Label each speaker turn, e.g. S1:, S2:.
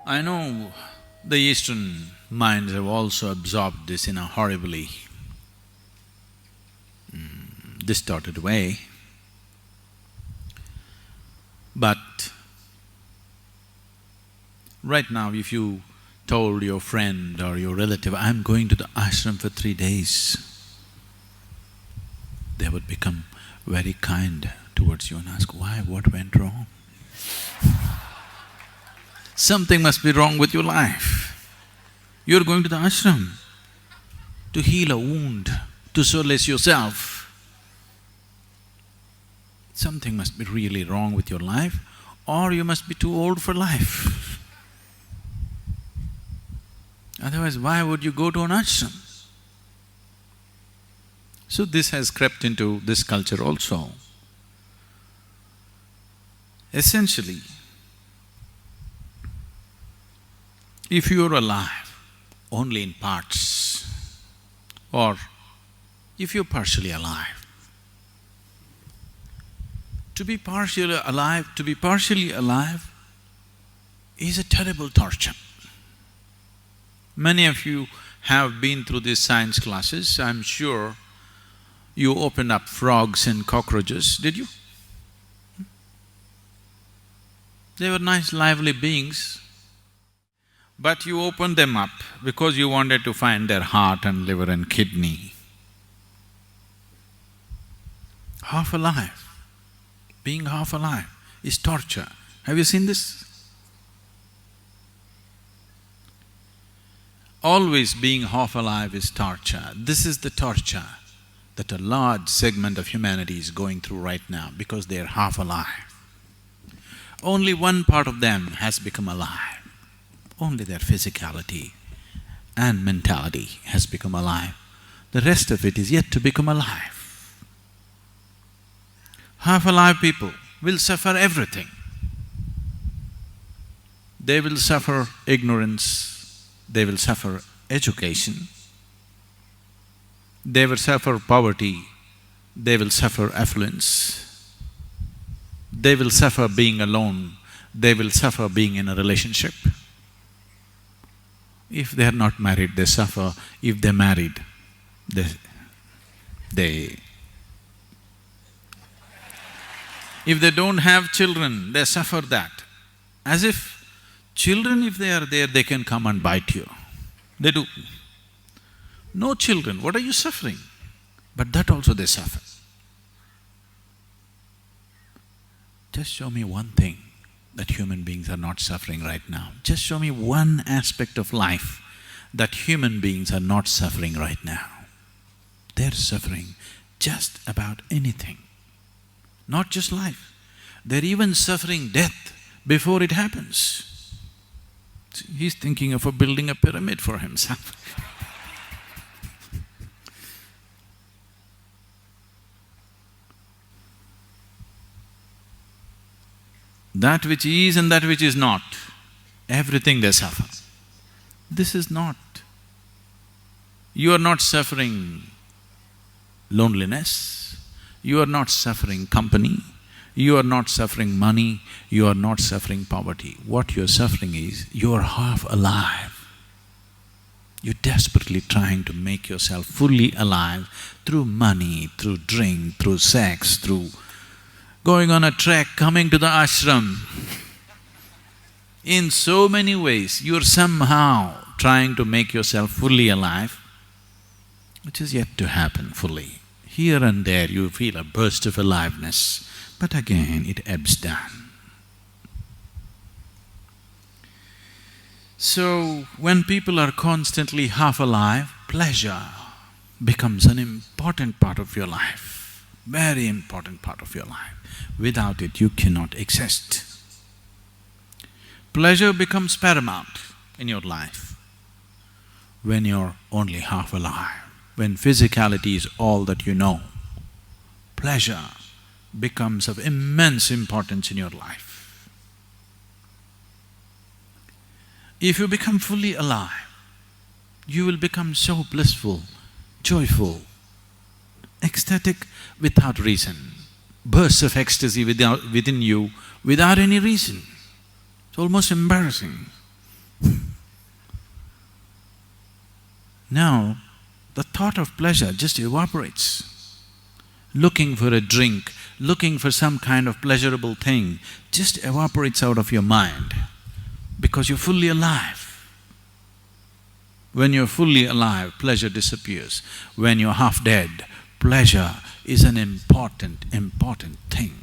S1: I know the Eastern minds have also absorbed this in a horribly distorted way, but right now if you told your friend or your relative, "I'm going to the ashram for 3 days," they would become very kind towards you and ask, "Why? What went wrong?" Something must be wrong with your life. You're going to the ashram to heal a wound, to solace yourself. Something must be really wrong with your life, or you must be too old for life. Otherwise, why would you go to an ashram? So this has crept into this culture also. Essentially, if you're alive only in parts, or if you're partially alive, to be partially alive is a terrible torture. Many of you have been through these science classes. I'm sure you opened up frogs and cockroaches, did you? They were nice, lively beings, but you opened them up because you wanted to find their heart and liver and kidney. Half alive, being half alive is torture. Have you seen this? Always being half alive is torture. This is the torture that a large segment of humanity is going through right now because they're half alive. Only one part of them has become alive. Only their physicality and mentality has become alive. The rest of it is yet to become alive. Half-alive people will suffer everything. They will suffer ignorance, they will suffer education, they will suffer poverty, they will suffer affluence, they will suffer being alone, they will suffer being in a relationship. If they are not married, they suffer. If they're married, if they don't have children, they suffer that. As if children, if they are there, they can come and bite you. They do. No children, what are you suffering? But that also they suffer. Just show me one thing that human beings are not suffering right now. Just show me one aspect of life that human beings are not suffering right now. They're suffering just about anything, not just life. They're even suffering death before it happens. He's thinking of building a pyramid for himself. That which is and that which is not, everything they suffer. This is not. You are not suffering loneliness, you are not suffering company, you are not suffering money, you are not suffering poverty. What you're suffering is, you're half alive. You're desperately trying to make yourself fully alive through money, through drink, through sex, through going on a trek, coming to the ashram. In so many ways, you're somehow trying to make yourself fully alive, which is yet to happen fully. Here and there you feel a burst of aliveness, but again it ebbs down. So, when people are constantly half alive, pleasure becomes an important part of your life, very important part of your life. Without it, you cannot exist. Pleasure becomes paramount in your life when you're only half alive, when physicality is all that you know. Pleasure becomes of immense importance in your life. If you become fully alive, you will become so blissful, joyful, ecstatic without reason, bursts of ecstasy within you without any reason. It's almost embarrassing. Now, the thought of pleasure just evaporates. Looking for a drink, looking for some kind of pleasurable thing just evaporates out of your mind because you're fully alive. When you're fully alive, pleasure disappears. When you're half dead, pleasure is an important thing.